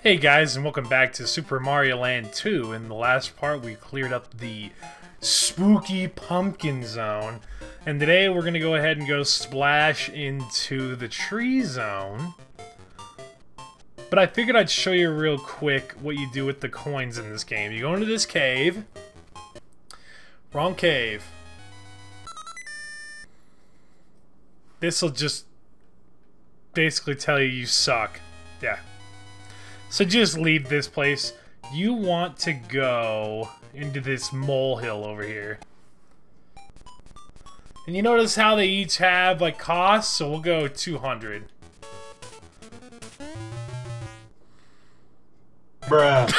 Hey guys, and welcome back to Super Mario Land 2. In the last part, we cleared up the spooky pumpkin zone. And today we're going to go ahead and go splash into the tree zone. But I figured I'd show you real quick what you do with the coins in this game. You go into this cave. Wrong cave. This'll just basically tell you suck. Yeah. So just leave this place. You want to go into this molehill over here. And you notice how they each have like costs, so we'll go 200. Bruh.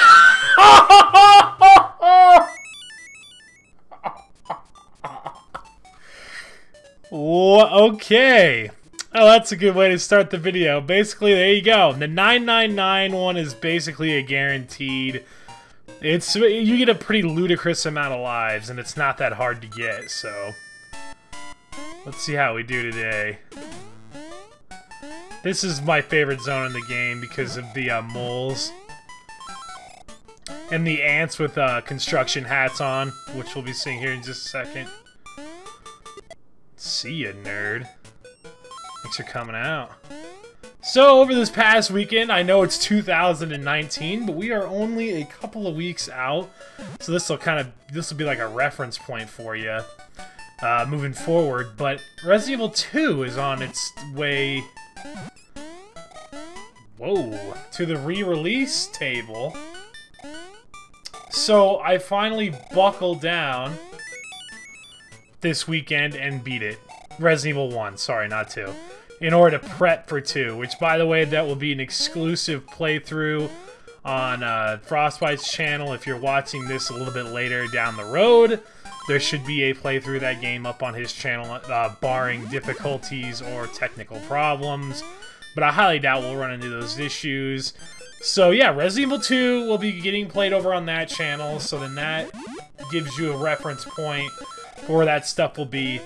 Okay. Oh, that's a good way to start the video. Basically, there you go. The 999 one is basically a guaranteed. You get a pretty ludicrous amount of lives, and it's not that hard to get, so let's see how we do today. This is my favorite zone in the game because of the moles. And the ants with construction hats on, which we'll be seeing here in just a second. See ya, nerd. Thanks for coming out. So, over this past weekend, I know it's 2019, but we are only a couple of weeks out. So this will be like a reference point for you moving forward. But Resident Evil 2 is on its way, to the re-release table. So I finally buckled down this weekend and beat it. Resident Evil 1, sorry, not 2. In order to prep for 2, which, by the way, that will be an exclusive playthrough on Frostbite's channel. If you're watching this a little bit later down the road, there should be a playthrough of that game up on his channel, barring difficulties or technical problems. But I highly doubt we'll run into those issues. So yeah, Resident Evil 2 will be getting played over on that channel, so then that gives you a reference point for where that stuff will be.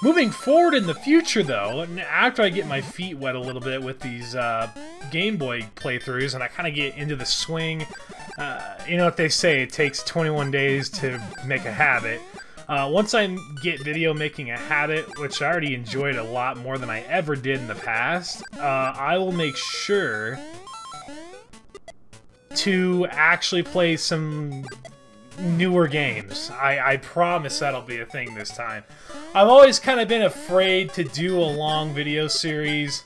Moving forward in the future, though, after I get my feet wet a little bit with these Game Boy playthroughs, and I kind of get into the swing, you know what they say, it takes 21 days to make a habit. Once I get video making a habit, which I already enjoyed a lot more than I ever did in the past, I will make sure to actually play some newer games. I promise that'll be a thing this time. I've always kind of been afraid to do a long video series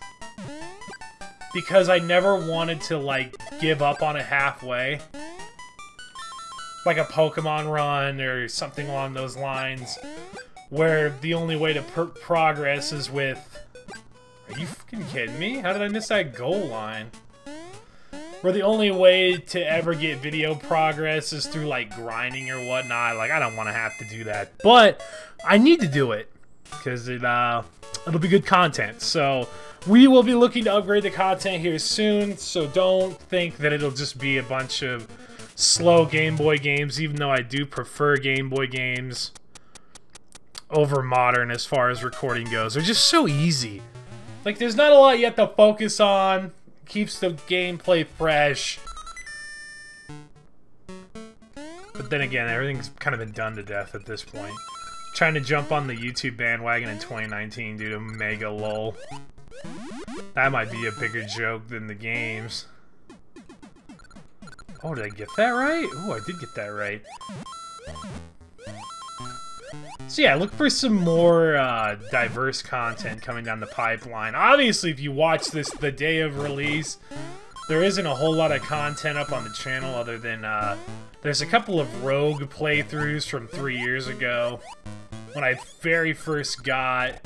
because I never wanted to, like, give up on it halfway. Like a Pokemon run or something along those lines, where the only way to progress is with... Are you fucking kidding me? How did I miss that goal line? Where the only way to ever get video progress is through, like, grinding or whatnot. Like, I don't want to have to do that. But I need to do it, because it'll be good content. So we will be looking to upgrade the content here soon, so don't think that it'll just be a bunch of slow Game Boy games, even though I do prefer Game Boy games over modern as far as recording goes. They're just so easy. Like, there's not a lot you have to focus on. Keeps the gameplay fresh. But then again, everything's kind of been done to death at this point. Trying to jump on the YouTube bandwagon in 2019 due to mega lol. That might be a bigger joke than the games. Oh, did I get that right? Oh, I did get that right. So yeah, look for some more diverse content coming down the pipeline. Obviously, if you watch this the day of release, there isn't a whole lot of content up on the channel other than there's a couple of rogue playthroughs from 3 years ago when I very first got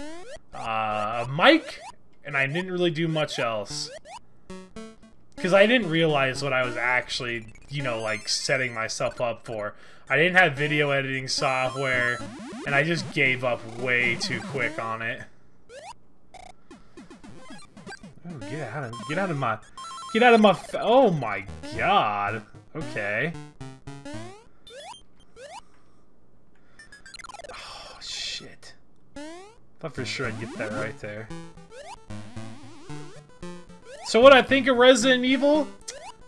a mic, and I didn't really do much else. Because I didn't realize what I was actually, you know, like, setting myself up for. I didn't have video editing software, and I just gave up way too quick on it. Oh, get out of my, oh my god. Okay. Oh, shit. Thought for sure I'd get that right there. So what I think of Resident Evil?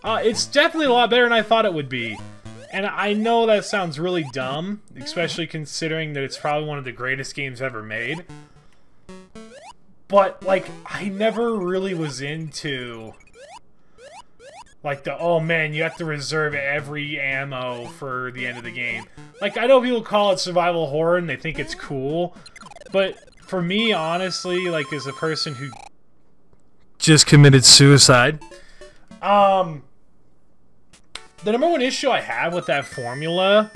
It's definitely a lot better than I thought it would be. And I know that sounds really dumb, especially considering that it's probably one of the greatest games ever made. But, like, I never really was into... like the, oh man, you have to reserve every ammo for the end of the game. Like, I know people call it survival horror and they think it's cool, but for me, honestly, like, as a person who just committed suicide, the number one issue I have with that formula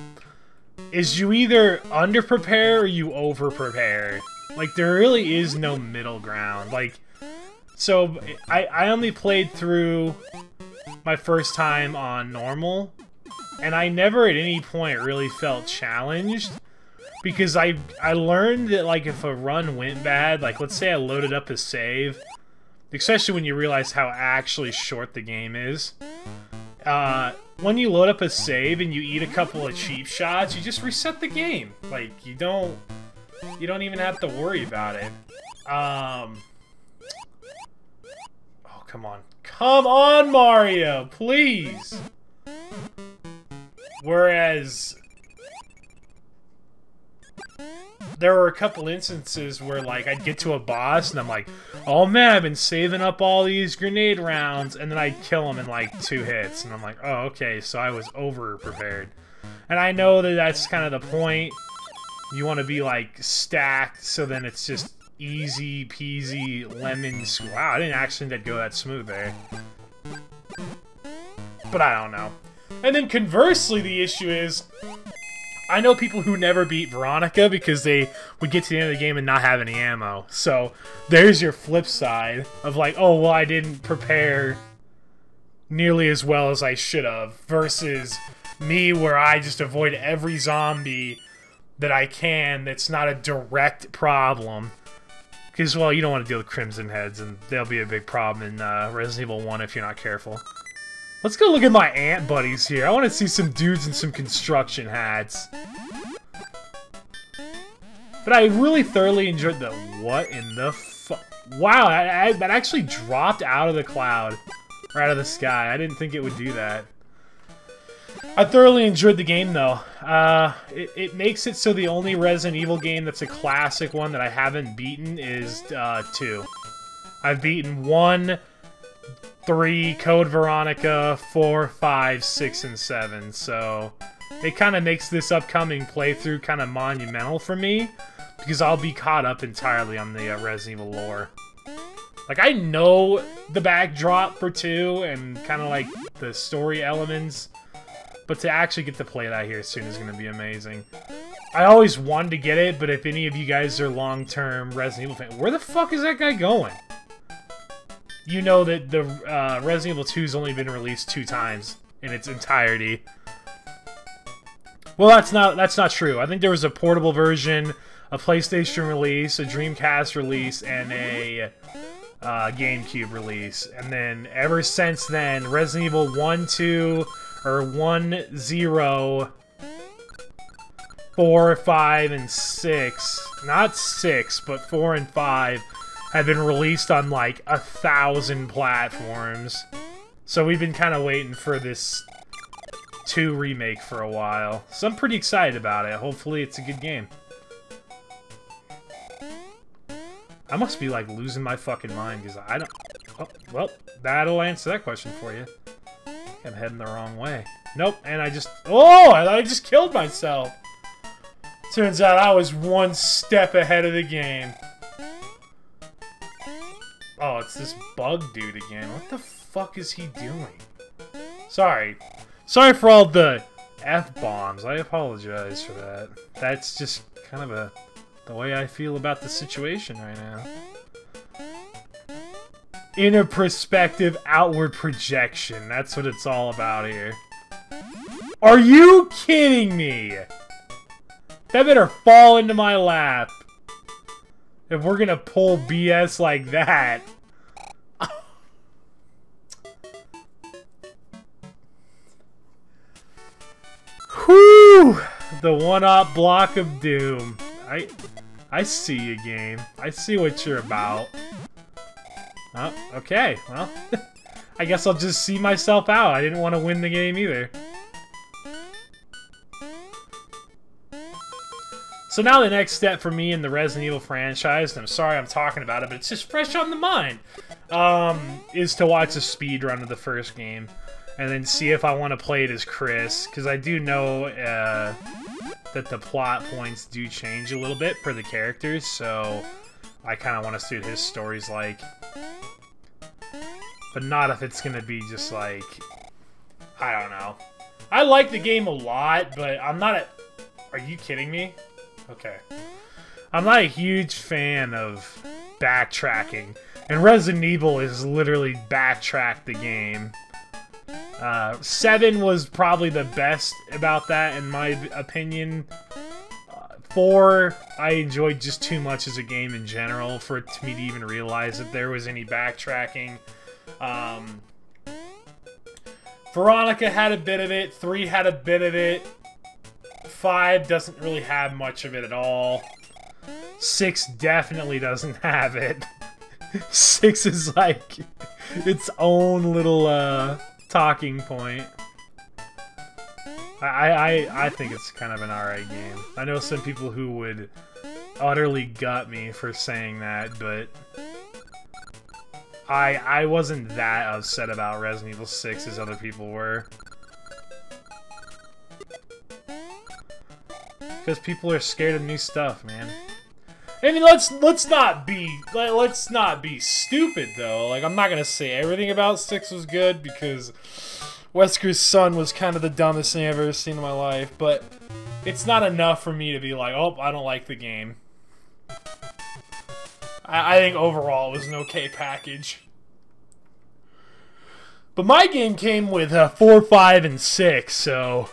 is you either under-prepare or you over-prepare. Like, there really is no middle ground. Like, so, I only played through my first time on normal, and I never at any point really felt challenged, because I learned that, like, if a run went bad, like, let's say I loaded up a save, especially when you realize how actually short the game is, when you load up a save and you eat a couple of cheap shots, you just reset the game. Like, you don't even have to worry about it. Oh, come on. Come on, Mario, please! Whereas, there were a couple instances where, like, I'd get to a boss and I'm like, oh man, I've been saving up all these grenade rounds, and then I'd kill him in, like, 2 hits, and I'm like, oh, okay, so I was over-prepared. And I know that that's kind of the point. You want to be, like, stacked, so then it's just easy peasy lemon squeeze. Wow, I didn't actually think that'd go that smooth there. But I don't know. And then conversely, the issue is, I know people who never beat Veronica because they would get to the end of the game and not have any ammo. So there's your flip side of like, oh, well, I didn't prepare nearly as well as I should have, versus me where I just avoid every zombie that I can that's not a direct problem. Because, well, you don't want to deal with Crimson Heads, and they'll be a big problem in Resident Evil 1 if you're not careful. Let's go look at my ant buddies here. I want to see some dudes in some construction hats. But I really thoroughly enjoyed the... What in the fu... Wow, that actually dropped out of the cloud. Or out of the sky. I didn't think it would do that. I thoroughly enjoyed the game, though. It makes it so the only Resident Evil game that's a classic one that I haven't beaten is 2. I've beaten 1, 3, Code Veronica, 4, 5, 6, and 7. So it kind of makes this upcoming playthrough kind of monumental for me, because I'll be caught up entirely on the Resident Evil lore. Like, I know the backdrop for 2 and kind of like the story elements, but to actually get to play that here soon is going to be amazing. I always wanted to get it, but if any of you guys are long-term Resident Evil fans, where the fuck is that guy going? You know that the Resident Evil 2's only been released 2 times in its entirety. Well, that's not true. I think there was a portable version, a PlayStation release, a Dreamcast release, and a GameCube release. And then ever since then, Resident Evil 1, 2... or 1, 0, 4, 5, and 6. Not 6, but 4 and 5 have been released on like 1,000 platforms. So we've been kind of waiting for this 2 remake for a while. So I'm pretty excited about it. Hopefully it's a good game. I must be like losing my fucking mind because I don't... Oh, well, that'll answer that question for you. I'm heading the wrong way. Nope, and I just... Oh! I thought I just killed myself! Turns out I was 1 step ahead of the game. Oh, it's this bug dude again. What the fuck is he doing? Sorry. Sorry for all the F-bombs. I apologize for that. That's just kind of the way I feel about the situation right now. Inner perspective, outward projection. That's what it's all about here. Are you kidding me? That better fall into my lap. If we're gonna pull BS like that. Whew! The one-up block of doom. I see you, game. I see what you're about. Oh, okay, well, I guess I'll just see myself out. I didn't want to win the game either. So now the next step for me in the Resident Evil franchise, and I'm sorry I'm talking about it, but it's just fresh on the mind, is to watch a speed run of the first game. And then see if I want to play it as Chris, because I do know that the plot points do change a little bit for the characters, so I kind of want to see what his story's like. But not if it's going to be just like, I don't know. I like the game a lot, but I'm not a... Are you kidding me? Okay. I'm not a huge fan of backtracking, and Resident Evil is literally backtrack the game. 7 was probably the best about that, in my opinion. 4, I enjoyed just too much as a game in general for me to even realize that there was any backtracking. Veronica had a bit of it, 3 had a bit of it, 5 doesn't really have much of it at all. 6 definitely doesn't have it. 6 is like its own little talking point. I think it's kind of an alright game. I know some people who would utterly gut me for saying that, but I wasn't that upset about Resident Evil 6 as other people were. Because people are scared of new stuff, man. I mean, let's not be stupid though. Like, I'm not gonna say everything about 6 was good, because Wesker's son was kind of the dumbest thing I've ever seen in my life. But it's not enough for me to be like, oh, I don't like the game. I think overall it was an okay package. But my game came with 4, 5, and 6, so...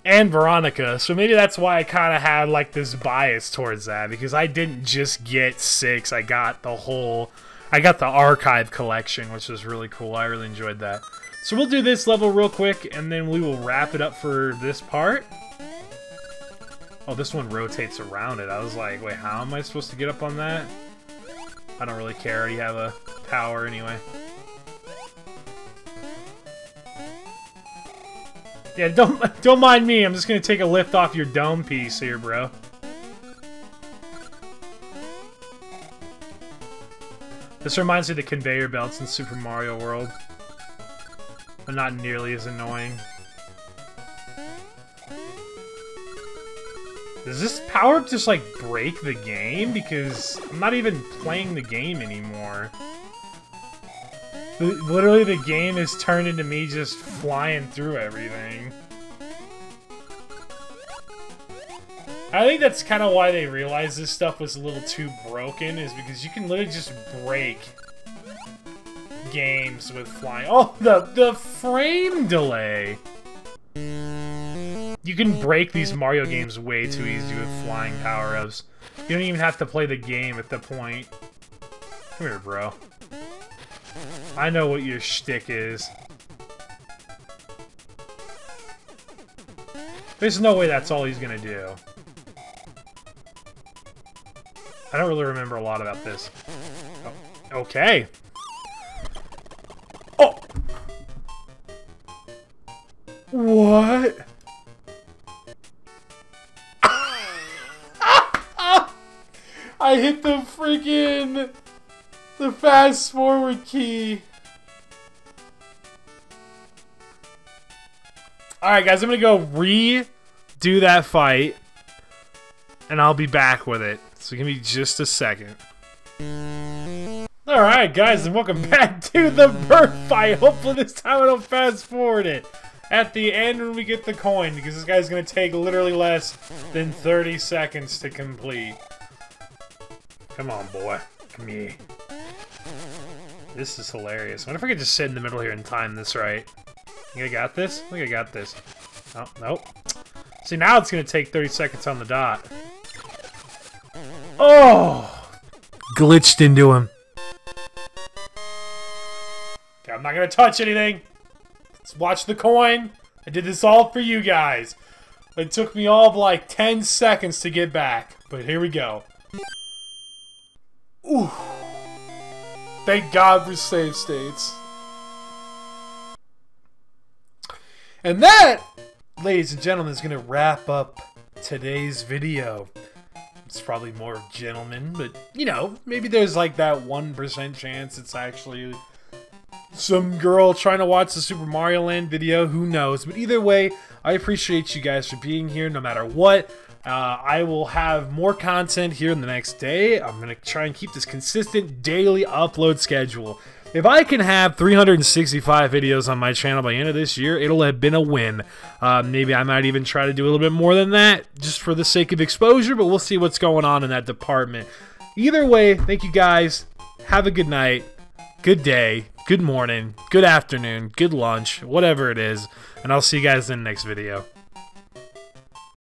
And Veronica, so maybe that's why I kind of had like this bias towards that, because I didn't just get 6, I got the archive collection, which was really cool. I really enjoyed that. So we'll do this level real quick, and then we will wrap it up for this part. Oh, this one rotates around it. I was like, wait, how am I supposed to get up on that? I don't really care, I already have a power anyway. Yeah, don't mind me. I'm just gonna take a lift off your dome piece here, bro. This reminds me of the conveyor belts in Super Mario World, but not nearly as annoying. Does this power-up just like break the game? Because I'm not even playing the game anymore. Literally, the game is turned into me just flying through everything. I think that's kind of why they realized this stuff was a little too broken, is because you can literally just break games with flying. Oh, the frame delay! You can break these Mario games way too easy with flying power-ups. You don't even have to play the game at the point. Come here, bro. I know what your shtick is. There's no way that's all he's gonna do. I don't really remember a lot about this. Oh, okay. Oh! What? I hit the freaking... the fast forward key. Alright guys, I'm gonna go redo that fight, and I'll be back with it. So give me just a second. Alright guys, and welcome back to the bird fight. Hopefully this time I don't fast forward it at the end when we get the coin, because this guy's gonna take literally less than 30 seconds to complete. Come on, boy. Come here. This is hilarious. I wonder if I could just sit in the middle here and time this right. Think I got this? I think I got this. Oh, nope. See, now it's going to take 30 seconds on the dot. Oh! Glitched into him. Okay, I'm not going to touch anything. Let's watch the coin. I did this all for you guys. It took me all of like 10 seconds to get back. But here we go. Ooh. Thank God for save states. And that, ladies and gentlemen, is going to wrap up today's video. It's probably more gentlemen, but, you know, maybe there's like that 1% chance it's actually some girl trying to watch the Super Mario Land video. Who knows? But either way, I appreciate you guys for being here no matter what. I will have more content here in the next day. I'm going to try and keep this consistent daily upload schedule. If I can have 365 videos on my channel by the end of this year, it'll have been a win. Maybe I might even try to do a little bit more than that, just for the sake of exposure, but we'll see what's going on in that department. Either way, thank you guys. Have a good night, good day, good morning, good afternoon, good lunch, whatever it is, and I'll see you guys in the next video.